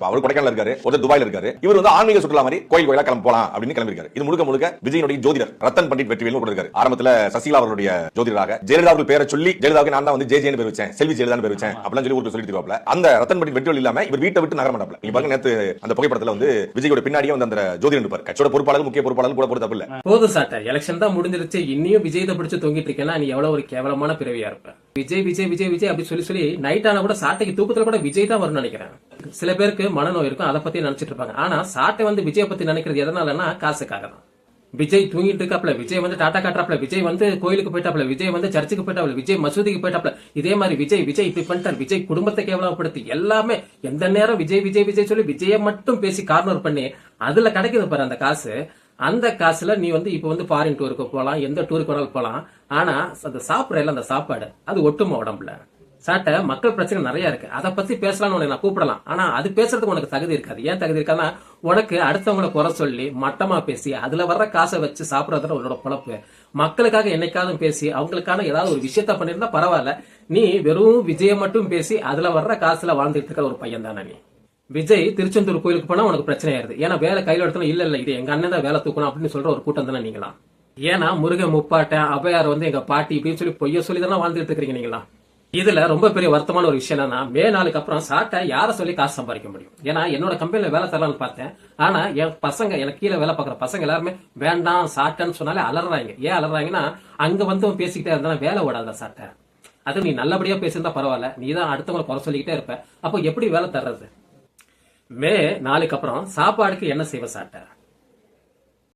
அவர் கொடைக்கானல் இருக்காரு, ஒரு துபாயில இருக்காரு. இவர் வந்து ஆன்மீக சுற்றுலா மாதிரி கோயில் கோயிலா கிளம்ப போலாம் அப்படின்னு கிளம்பிருக்காரு. இது முழுக்க முழுக்க விஜயனுடைய ஜோதிடர் ரத்தன் பண்டிட் வெற்றிவேல் கூட இருக்காரு. ஆரம்பத்துல சசிகலா அவர்களுடைய ஜோதிடராக ஜெயலலிதா அவர்கள் பேரை சொல்லி ஜெயலலிதாவுக்கு நான் தான் வந்து ஜேஜேன்னு பேர் வச்சேன், செல்வி ஜெயலலிதா பேர் வச்சேன் அப்படின்னு சொல்லி ஒரு சொல்லிட்டு இருக்காப்ல. அந்த ரத்தன் பண்டிட் வெற்றிவேல் இல்லாம இவர் வீட்டை விட்டு நகர மாட்டாப்ல. நீங்க பாருங்க, நேத்து அந்த புகைப்படத்துல வந்து விஜயோட பின்னாடியே வந்து அந்த ஜோதிடர் இருப்பார். கட்சியோட பொறுப்பாளர், முக்கிய பொறுப்பாளர் கூட பொறுத்தப்ப இல்ல. போதும் சாட்ட, எலெக்ஷன் தான் முடிஞ்சிருச்சு, இன்னியும் விஜய் தான் பிடிச்சு தொங்கிட்டு இருக்கேன்னா நீ எவ்வளவு ஒரு கேவலமான பிறவியா இருப்ப. விஜய் விஜய் விஜய் விஜய் அப்படி சொல்லி சொல்லி நைட் ஆனா கூட சாட்டைக்கு தூக்கத்துல கூட விஜய் தான் வரும்னு நினைக்கிறேன். சில பேருக்கு மனநோய் இருக்கும், அதை பத்தி நினைச்சிட்டு இருப்பாங்க. ஆனா சாட்டை வந்து விஜய் பத்தி நினைக்கிறது எதனாலன்னா காசுக்காக தான். விஜய் தூங்கிட்டு இருக்காப்ல, விஜய் வந்து டாடா காட்டுறாப்ல, விஜய் வந்து கோயிலுக்கு போயிட்டாப்ல, விஜய் வந்து சர்ச்சுக்கு போயிட்டாப்ல, விஜய் மசூதிக்கு போயிட்டாப்ல. இதே மாதிரி விஜய் விஜய் இப்படி பண்ணிட்டார், விஜய் குடும்பத்தை கேவலப்படுத்தி எல்லாமே எந்த நேரம் விஜய் விஜய் விஜய் சொல்லி விஜய மட்டும் பேசி கார்னர் பண்ணி அதுல கிடைக்குது பாரு அந்த காசு. அந்த காசுல நீ வந்து இப்ப வந்து ஃபாரின் டூருக்கு போலாம், எந்த டூருக்கு வேணாலும் போலாம். ஆனா அந்த சாப்பிடற அந்த சாப்பாடு அது ஒட்டுமா உடம்புல. சாட்ட மக்கள் பிரச்சனை நிறைய இருக்கு, அதை பத்தி பேசலாம்னு உனக்கு நான் கூப்பிடலாம். ஆனா அது பேசுறதுக்கு உனக்கு தகுதி இருக்காது. ஏன் தகுதி இருக்காதுன்னா உனக்கு அடுத்தவங்களை குறை சொல்லி மட்டமா பேசி அதுல வர்ற காசை வச்சு சாப்பிடறதுல உன்னோட பொழப்பு. மக்களுக்காக என்னைக்காவது பேசி அவங்களுக்கான ஏதாவது ஒரு விஷயத்த பண்ணிருந்தா பரவாயில்ல. நீ வெறும் விஜய மட்டும் பேசி அதுல வர்ற காசுல வாழ்ந்துட்டு இருக்கிற ஒரு பையன் தானே நீ. விஜய் திருச்செந்தூர் கோயிலுக்கு போனா உனக்கு பிரச்சனை ஆயிருது. ஏன்னா வேலை கையில எடுத்தா இல்ல இது எங்க அண்ணன் தான் வேலை தூக்கணும் அப்படின்னு சொல்ற ஒரு கூட்டம் தானே நீங்களா. ஏன்னா முருகன் முப்பாட்டன் அபயார் வந்து எங்க பாட்டி இப்படின்னு சொல்லி பொய்ய சொல்லி தானே வாழ்ந்துட்டு இருக்கிறீங்க நீங்களா. இதுல ரொம்ப பெரிய வருத்தமான ஒரு விஷயம் என்னன்னா, மே நாளுக்கு அப்புறம் சாட்டை யார சொல்லி காசு சம்பாதிக்க முடியும். ஏன்னா என்னோட கம்பெனில வேலை தரலாம்னு பார்த்தேன். ஆனா என் பசங்க, எனக்கு கீழே வேலை பார்க்குற பசங்க எல்லாருமே வேண்டாம் சாட்டைன்னு சொன்னாலே அலறாங்க. ஏன் அலறாங்கன்னா அங்க வந்து பேசிக்கிட்டே இருந்தா வேலை ஓடாத சாட்டை. அது நீ நல்லபடியா பேசியிருந்தா பரவாயில்ல, நீ தான் அடுத்தவங்களை குறை சொல்லிக்கிட்டே இருப்ப. அப்போ எப்படி வேலை தர்றது? மே நாளுக்கு அப்புறம் சாப்பாடுக்கு என்ன செய்வ சாட்டை?